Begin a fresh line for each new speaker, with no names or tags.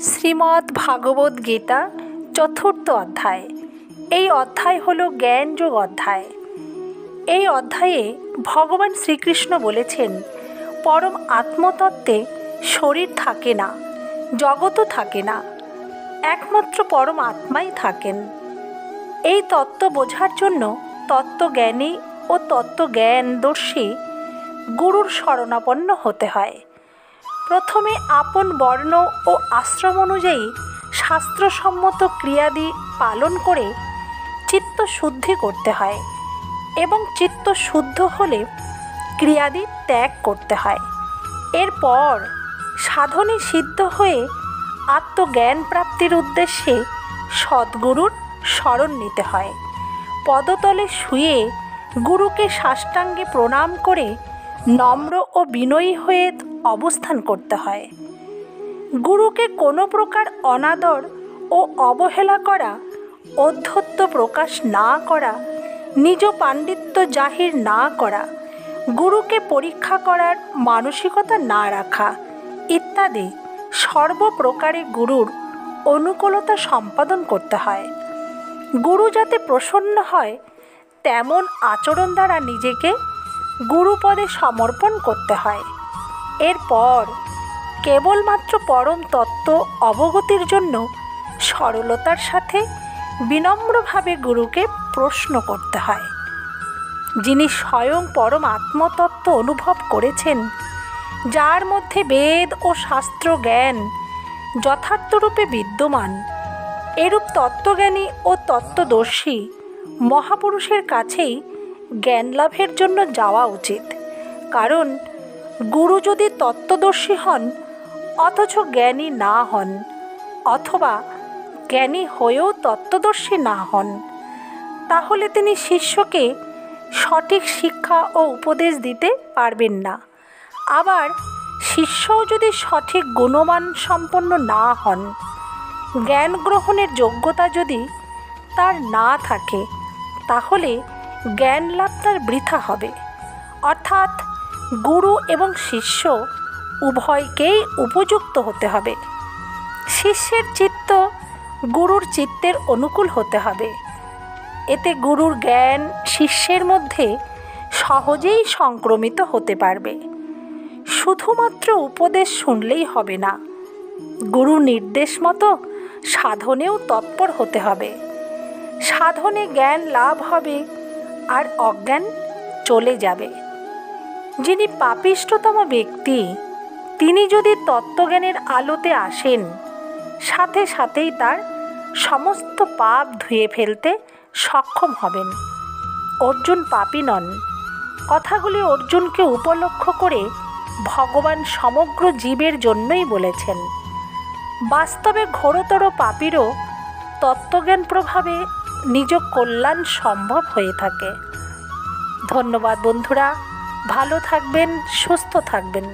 শ্রীমদ্ ভাগবত গীতা চতুর্থ অধ্যায়। এই অধ্যায় হল জ্ঞানযোগ অধ্যায়। এই অধ্যায়ে ভগবান শ্রীকৃষ্ণ বলেছেন, পরম আত্মতত্ত্বে শরীর থাকে না, জগৎও থাকে না, একমাত্র পরম আত্মাই থাকেন। এই তত্ত্ব বোঝার জন্য তত্ত্বজ্ঞানী ও তত্ত্বজ্ঞানদর্শী গুরুর শরণাপন্ন হতে হয়। প্রথমে আপন বর্ণ ও আশ্রম অনুযায়ী শাস্ত্রসম্মত ক্রিয়াদি পালন করে চিত্ত শুদ্ধি করতে হয় এবং চিত্ত শুদ্ধ হলে ক্রিয়াদি ত্যাগ করতে হয়। এরপর সাধনে সিদ্ধ হয়ে আত্মজ্ঞান প্রাপ্তির উদ্দেশ্যে সদ্গুরুর শরণ নিতে হয়। পদতলে শুয়ে গুরুকে সাষ্টাঙ্গে প্রণাম করে নম্র ও বিনয়ী হয়ে অবস্থান করতে হয়। গুরুকে কোনো প্রকার অনাদর ও অবহেলা করা, ঔদ্ধত্য প্রকাশ না করা, নিজ পাণ্ডিত্য জাহির না করা, গুরুকে পরীক্ষা করার মানসিকতা না রাখা ইত্যাদি সর্বপ্রকারে গুরুর অনুকূলতা সম্পাদন করতে হয়। গুরু যাতে প্রসন্ন হয় তেমন আচরণ দ্বারা নিজেকে গুরুপদে সমর্পণ করতে হয়। এরপর কেবলমাত্র পরম তত্ত্ব অবগতির জন্য সরলতার সাথে বিনম্রভাবে গুরুকে প্রশ্ন করতে হয়। যিনি স্বয়ং পরম আত্মতত্ত্ব অনুভব করেছেন, যার মধ্যে বেদ ও শাস্ত্র জ্ঞান যথার্থরূপে বিদ্যমান, এরূপ তত্ত্বজ্ঞানী ও তত্ত্বদর্শী মহাপুরুষের কাছেই জ্ঞান লাভের জন্য যাওয়া উচিত। কারণ গুরু যদি তত্ত্বদর্শী হন অথচ জ্ঞানী না হন, অথবা জ্ঞানী হয়েও তত্ত্বদর্শী না হন, তাহলে তিনি শিষ্যকে সঠিক শিক্ষা ও উপদেশ দিতে পারবেন না। আবার শিষ্যও যদি সঠিক গুণমান সম্পন্ন না হন, জ্ঞান গ্রহণের যোগ্যতা যদি তার না থাকে, তাহলে জ্ঞান লাভ তার বৃথা হবে। অর্থাৎ গুরু এবং শিষ্য উভয়কেই উপযুক্ত হতে হবে। শিষ্যের চিত্ত গুরুর চিত্তের অনুকূল হতে হবে। এতে গুরুর জ্ঞান শিষ্যের মধ্যে সহজেই সংক্রমিত হতে পারবে। শুধুমাত্র উপদেশ শুনলেই হবে না, গুরুর নির্দেশ মতো সাধনেও তৎপর হতে হবে। সাধনে জ্ঞান লাভ হবে আর অজ্ঞান চলে যাবে। যিনি পাপিষ্ঠতম ব্যক্তি, তিনি যদি তত্ত্বজ্ঞানের আলোতে আসেন, সাথে সাথেই তার সমস্ত পাপ ধুয়ে ফেলতে সক্ষম হবেন। অর্জুন পাপী নন। কথাগুলি অর্জুনকে উপলক্ষ করে ভগবান সমগ্র জীবের জন্যই বলেছেন। বাস্তবে ঘোরতর পাপীরও তত্ত্বজ্ঞান প্রভাবে নিজ কল্যাণ সম্ভব হয়ে থাকে। ধন্যবাদ বন্ধুরা, ভালো থাকবেন, সুস্থ থাকবেন।